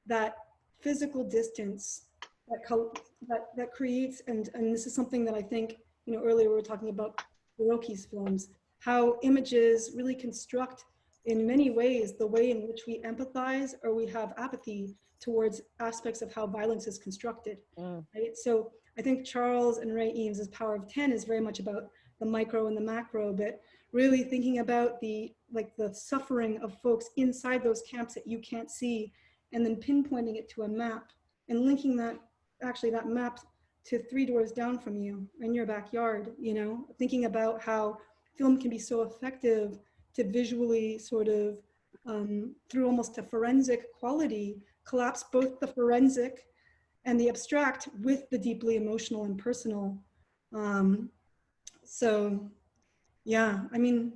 that physical distance that creates, and this is something that I think, you know, earlier we were talking about Hiroki's films, how images really construct in many ways the way in which we empathize or we have apathy towards aspects of how violence is constructed. Right? So I think Charles and Ray Eames's Power of 10 is very much about the micro and the macro, but really thinking about the suffering of folks inside those camps that you can't see, and then pinpointing it to a map and linking that map to 3 doors down from you in your backyard, you know, thinking about how film can be so effective to visually sort of, through almost a forensic quality, collapse both the forensic and the abstract with the deeply emotional and personal. So yeah, I mean,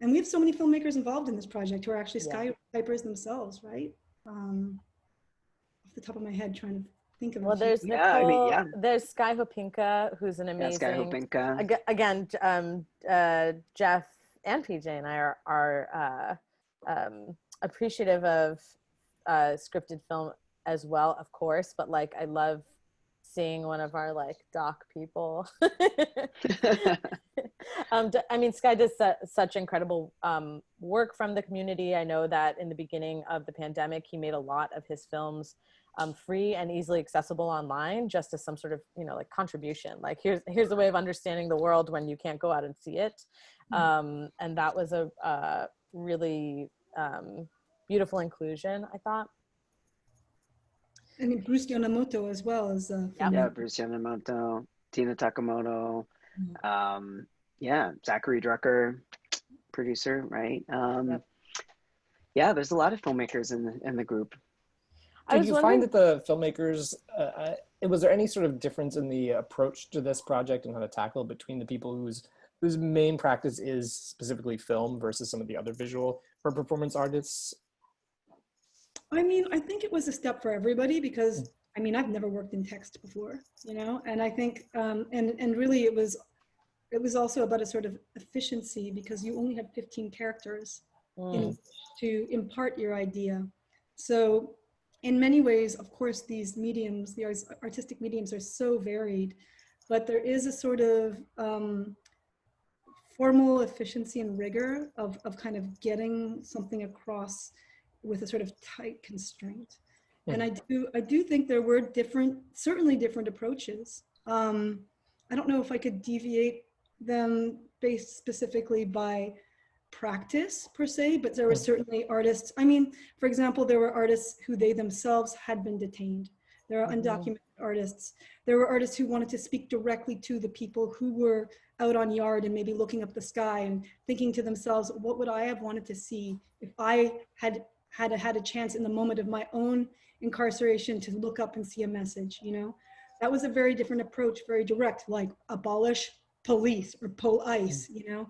and we have so many filmmakers involved in this project who are actually skytypers themselves, right? Off the top of my head, trying to think of Well, there's Nicole, I mean, there's Sky Hopinka, who's an amazing, Sky Hopinka. Again, Jeff and PJ and I are appreciative of scripted film as well, of course, but like I love seeing one of our like doc people. I mean, Sky does such incredible work from the community. I know that in the beginning of the pandemic, he made a lot of his films free and easily accessible online, just as some sort of, you know, like contribution. Like here's a way of understanding the world when you can't go out and see it. And that was a really beautiful inclusion, I thought. I mean, Bruce Yonemoto as well as Bruce Yonemoto, Tina Takamoto, Zachary Drucker, producer, right? Yeah, there's a lot of filmmakers in the group. Did you find that the filmmakers, was there any sort of difference in the approach to this project and how to tackle it between the people whose main practice is specifically film versus some of the other visual or performance artists? I mean, I think it was a step for everybody because, I mean, I've never worked in text before, you know, and I think, and really it was also about a sort of efficiency because you only had 15 characters to impart your idea. So in many ways, of course, these mediums, the artistic mediums are so varied, but there is a sort of formal efficiency and rigor of kind of getting something across with a sort of tight constraint. And I do think there were certainly different approaches. I don't know if I could deviate them based specifically by practice per se, but there were certainly artists. I mean, for example, there were artists who they themselves had been detained. There are undocumented artists. There were artists who wanted to speak directly to the people who were out on yard and maybe looking up the sky and thinking to themselves, what would I have wanted to see if I had a chance in the moment of my own incarceration to look up and see a message, you know? That was a very different approach, very direct, like abolish police or police, you know?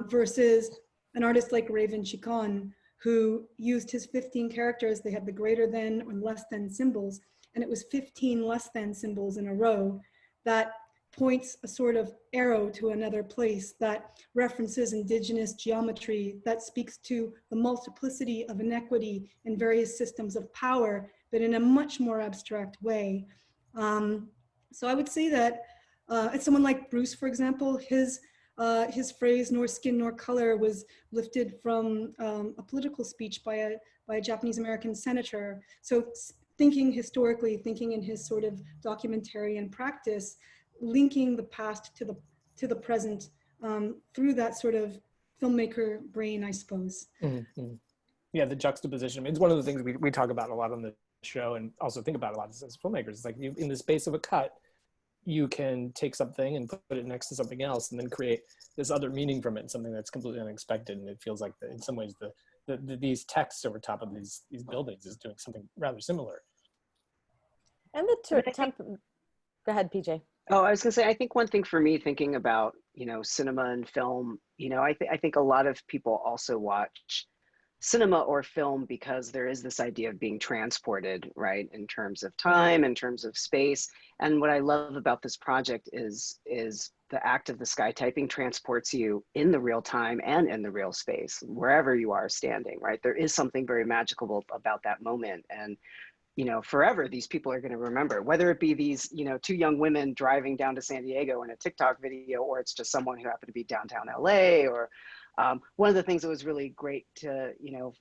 Versus an artist like Raven Chicon, who used his 15 characters. They had the greater than or less than symbols, and it was 15 less than symbols in a row that points a sort of arrow to another place, that references indigenous geometry, that speaks to the multiplicity of inequity in various systems of power, but in a much more abstract way. So I would say that as someone like Bruce, for example, his phrase "nor skin nor color" was lifted from a political speech by a Japanese American senator. So thinking historically, thinking in his sort of documentarian practice, linking the past to the present through that sort of filmmaker brain, I suppose. Mm-hmm. Yeah, the juxtaposition. It's one of the things we talk about a lot on the show, and also think about a lot as filmmakers. It's like in the space of a cut, you can take something and put it next to something else and then create this other meaning from it, something that's completely unexpected. And it feels like in some ways these texts over top of these buildings is doing something rather similar. And go ahead, PJ. Oh, I was gonna say, I think one thing for me thinking about, you know, cinema and film, you know, I think a lot of people also watch cinema or film because there is this idea of being transported, right, in terms of time, in terms of space. And what I love about this project is the act of the sky typing transports you in the real time and in the real space, wherever you are standing, right? There is something very magical about that moment. And you know, forever, these people are going to remember, whether it be these, you know, two young women driving down to San Diego in a TikTok video, or it's just someone who happened to be downtown LA, or one of the things that was really great to, you know,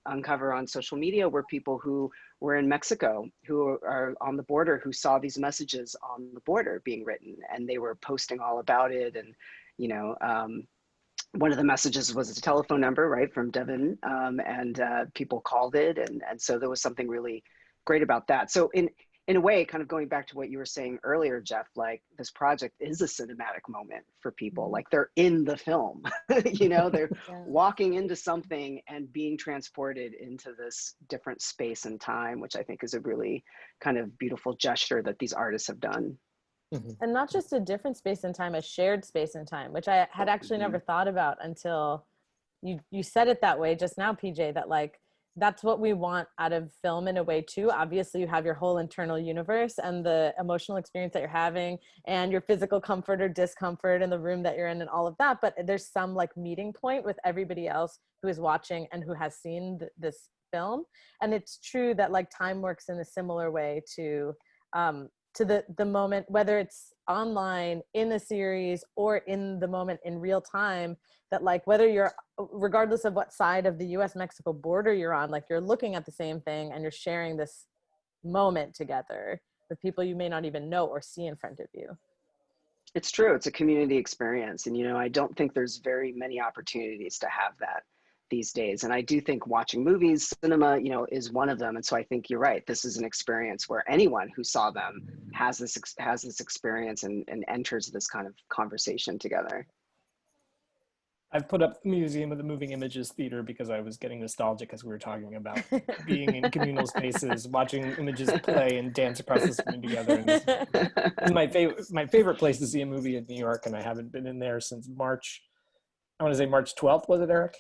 uncover on social media were people who were in Mexico, who are on the border, who saw these messages on the border being written, and they were posting all about it. And, you know, one of the messages was a telephone number, right, from Devin, and people called it. And so there was something really great about that. So in a way, kind of going back to what you were saying earlier, Jeff, like this project is a cinematic moment for people. Like they're in the film, you know, they're walking into something and being transported into this different space and time, which I think is a really kind of beautiful gesture that these artists have done. And not just a different space and time, a shared space and time, which I had actually never thought about until you said it that way just now, PJ, that like, that's what we want out of film in a way too. Obviously you have your whole internal universe and the emotional experience that you're having and your physical comfort or discomfort in the room that you're in and all of that. But there's some like meeting point with everybody else who is watching and who has seen this film. And it's true that like time works in a similar way to the moment, whether it's online in a series or in the moment in real time, that like whether you're, regardless of what side of the US-Mexico border you're on, like you're looking at the same thing and you're sharing this moment together with people you may not even know or see in front of you. It's true. It's a community experience. And, you know, I don't think there's very many opportunities to have that these days. And I do think watching movies, cinema, you know, is one of them. And so I think you're right. This is an experience where anyone who saw them has this experience and enters this kind of conversation together. I've put up the Museum of the Moving Images Theater because I was getting nostalgic as we were talking about being in communal spaces, watching images play and dance across the screen together. And this is my favorite place to see a movie in New York, and I haven't been in there since March. I want to say March 12th, was it, Eric?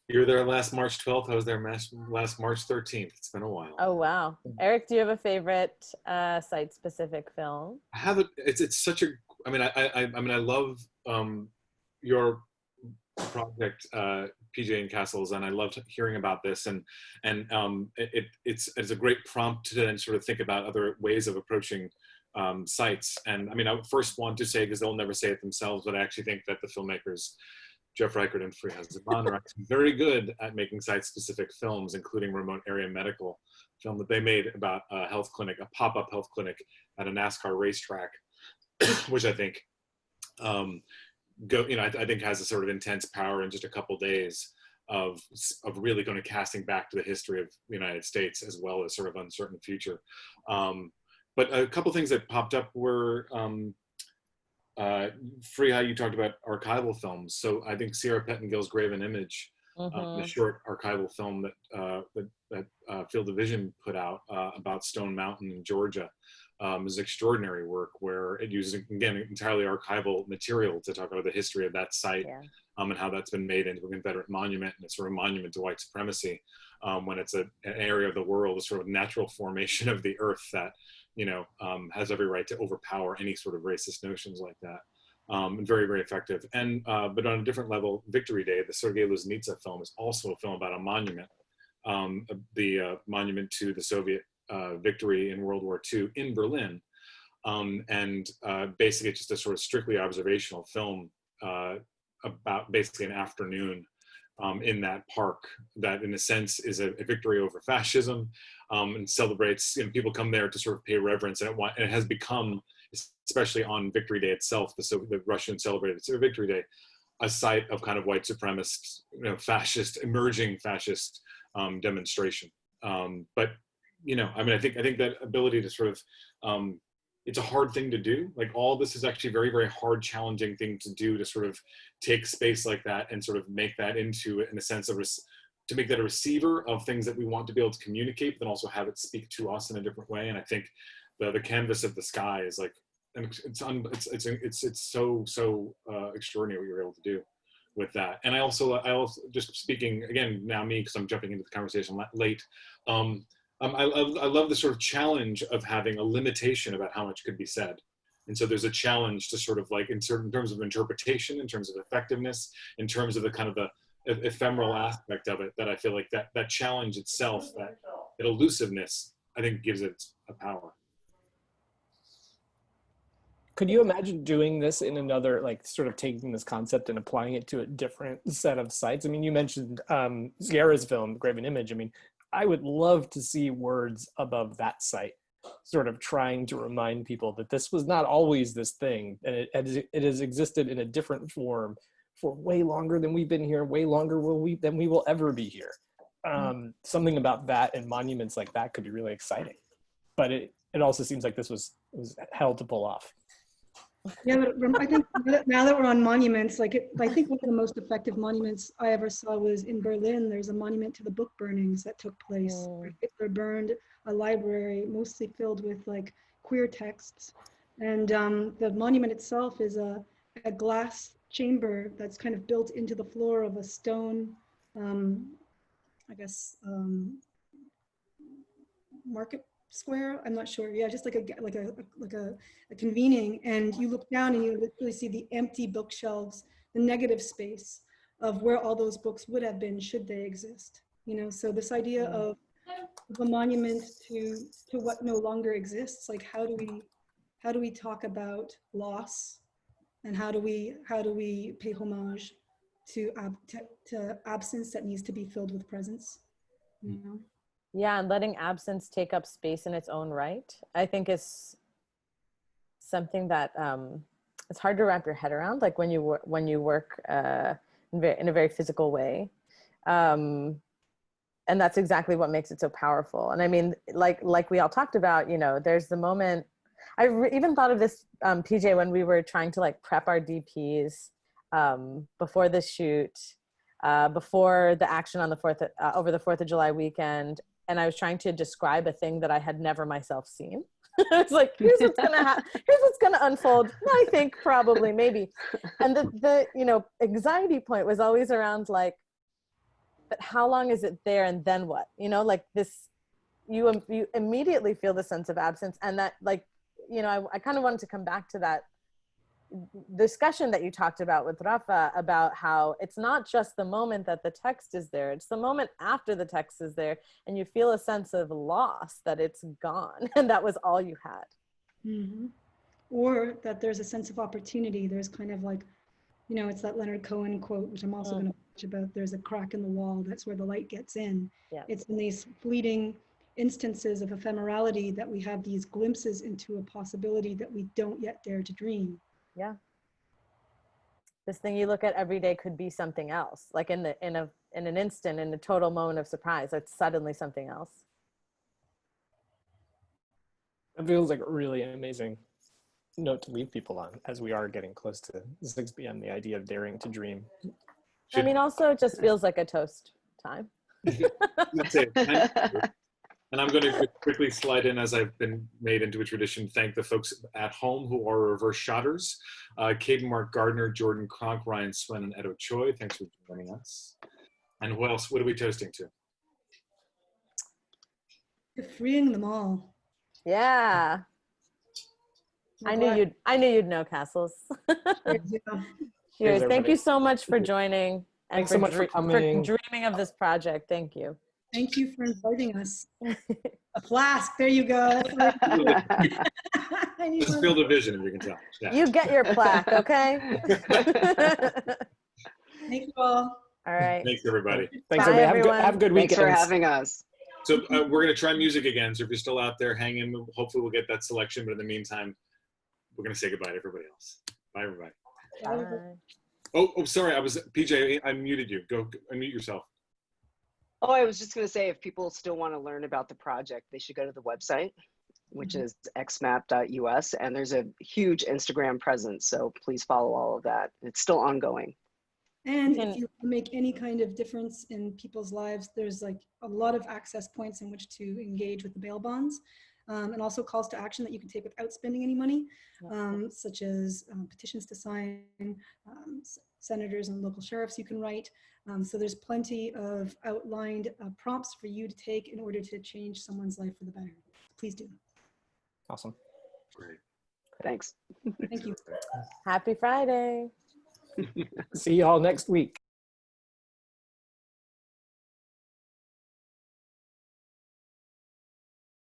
You were there last March 12th. I was there last March 13th. It's been a while. Oh, wow. Eric, do you have a favorite site-specific film? I have it. It's such a, I mean, I love your project, PJ and Cassils, and I loved hearing about this, and it's a great prompt to then sort of think about other ways of approaching sites. And I mean, I first want to say, because they'll never say it themselves, but I actually think that the filmmakers Jeff Reichert and Fariha Zaman are actually very good at making site-specific films, including Remote Area Medical film that they made about a health clinic, a pop-up health clinic at a NASCAR racetrack, which I think I think has a sort of intense power in just a couple days of really going to casting back to the history of the United States as well as sort of uncertain future. But a couple things that popped up were Fariha, you talked about archival films. So I think Sierra Pettengill's Graven Image, the short archival film that Field of Vision put out about Stone Mountain in Georgia, is extraordinary work where it uses, again, entirely archival material to talk about the history of that site, and how that's been made into a Confederate monument, and it's sort of a monument to white supremacy, when it's an area of the world, a sort of natural formation of the earth that, you know, has every right to overpower any sort of racist notions like that. And very, very effective. And but on a different level, Victory Day, the Sergei Loznitsa film, is also a film about a monument, the monument to the Soviet victory in World War II in Berlin. And basically it's just a sort of strictly observational film about basically an afternoon in that park that in a sense is a victory over fascism, and celebrates, you know, people come there to sort of pay reverence, and it has become, especially on Victory Day itself, the Russians celebrated Victory Day, a site of kind of white supremacist, you know, emerging fascist demonstration. But, you know, I mean, I think that ability to sort of, it's a hard thing to do. Like all this is actually very, very hard, challenging thing to do, to sort of take space like that and sort of make that into, in a sense of, to make that a receiver of things that we want to be able to communicate, but then also have it speak to us in a different way. And I think the canvas of the sky is like, and it's so extraordinary what you're able to do with that. And I also just speaking again now me, because I'm jumping into the conversation late. I love the sort of challenge of having a limitation about how much could be said. And so there's a challenge to sort of like in terms of interpretation, in terms of effectiveness, in terms of the kind of the ephemeral aspect of it, that I feel like that challenge itself, that elusiveness I think gives it a power. Could you imagine doing this in another, like sort of taking this concept and applying it to a different set of sites? I mean, you mentioned Sierra's film, Graven Image. I mean, I would love to see words above that site, sort of trying to remind people that this was not always this thing, and it has existed in a different form for way longer than we've been here, way longer than we will ever be here. Something about that and monuments like that could be really exciting. But it also seems like this was hell to pull off. Yeah, but I think now that we're on monuments, I think one of the most effective monuments I ever saw was in Berlin. There's a monument to the book burnings that took place. Where Hitler burned a library mostly filled with like queer texts. And the monument itself is a glass chamber that's kind of built into the floor of a stone, market square. I'm not sure. Yeah, just like a convening, and you look down and you literally see the empty bookshelves, the negative space of where all those books would have been should they exist. You know, so this idea of a monument to what no longer exists, like how do we talk about loss, and how do we pay homage to absence that needs to be filled with presence, you know? Yeah, and letting absence take up space in its own right, I think is something that it's hard to wrap your head around, like when you work in a very physical way. And that's exactly what makes it so powerful. And I mean, like we all talked about, you know, there's the moment, I even thought of this, PJ, when we were trying to like prep our DPs before the shoot, before the action on the over the 4th of July weekend. And I was trying to describe a thing that I had never myself seen. It's like, here's what's gonna happen. Here's what's gonna unfold. I think probably, maybe. And the you know, anxiety point was always around like, but how long is it there and then what? You know, like this, you immediately feel the sense of absence, and that, like, you know, I kind of wanted to come back to that discussion that you talked about with Rafa about how it's not just the moment that the text is there, it's the moment after the text is there, and you feel a sense of loss that it's gone and that was all you had. Mm-hmm. Or that there's a sense of opportunity. There's kind of like, you know, it's that Leonard Cohen quote, which I'm also going to talk about. There's a crack in the wall. That's where the light gets in. Yeah. It's in these fleeting instances of ephemerality that we have these glimpses into a possibility that we don't yet dare to dream. Yeah. This thing you look at every day could be something else. Like in an instant, in a total moment of surprise, it's suddenly something else. It feels like a really amazing note to leave people on as we are getting close to 6 p.m. The idea of daring to dream. I mean, also it just feels like a toast time. That's it. And I'm going to quickly slide in, as I've been made into a tradition, thank the folks at home who are reverse shotters. Kate and Mark Gardner, Jordan Kronk, Ryan Swen, and Edo Choi. Thanks for joining us. And who else? What are we toasting to? You're freeing them all. Yeah. I knew you'd know, Cassils. Cheers. Thank you so much for joining. And thanks so much for coming. For dreaming of this project. Thank you. Thank you for inviting us. A flask, there you go. Just feel the vision, if you can tell. Yeah. You get your plaque, okay? Thank you all. All right. Thanks, everybody. Thanks, everybody. Have a good weekend. Thanks for having us. So we're going to try music again. So if you're still out there, hang in. Hopefully we'll get that selection. But in the meantime, we're going to say goodbye to everybody else. Bye, everybody. Bye. Oh, sorry. PJ, I muted you. Go unmute yourself. Oh, I was just going to say, if people still want to learn about the project, they should go to the website, which is xmap.us. And there's a huge Instagram presence. So please follow all of that. It's still ongoing. And if you make any kind of difference in people's lives, there's like a lot of access points in which to engage with the bail bonds. And also calls to action that you can take without spending any money, such as petitions to sign, senators and local sheriffs you can write. So there's plenty of outlined prompts for you to take in order to change someone's life for the better. Please do. Awesome. Great. Thanks. Thank you. Happy Friday. See y'all next week.